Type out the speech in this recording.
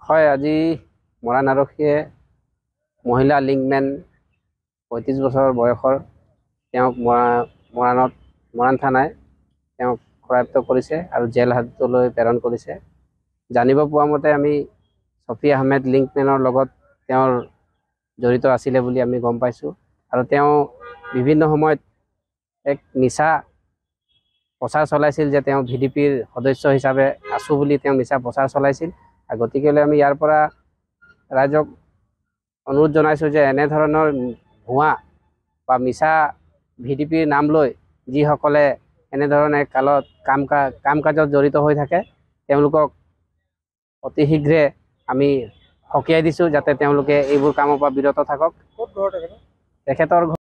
হয়, আজি মৰাণ আৰক্ষীয়ে মহিলা লিংকমেন ৩৫ বছৰ বয়সৰ তেওঁক মৰাণ থানায় তেওঁক কৰায়ত্ব কৰিছে আৰু জেল হাজতলৈ প্ৰেৰণ কৰিছে। জানিব পোৱা মতে আমি ছফি আহমেদ লিংকমেনৰ লগত তেওঁৰ জড়িত আছিলে বুলি আমি গম পাইছোঁ আৰু তেওঁ বিভিন্ন সময়ত এক মিছা প্ৰচাৰ চলাইছিল যে তেওঁ VDPৰ সদস্য হিচাপে আছোঁ বুলি তেওঁ মিছা প্ৰচাৰ চলাইছিল। গতিকেলৈ আমি ইয়াৰ পৰা ৰাইজক অনুৰোধ জনাইছোঁ যে এনেধৰণৰ ভুৱা বা মিছা VDPৰ নাম লৈ যিসকলে এনেধৰণে কাম কাজত জড়িত হৈ থাকে তেওঁলোকক অতি শীঘ্ৰে আমি সকীয়াই দিছোঁ যাতে তেওঁলোকে এইবোৰ কামৰ পৰা বিৰত থাকক। তেখেতৰ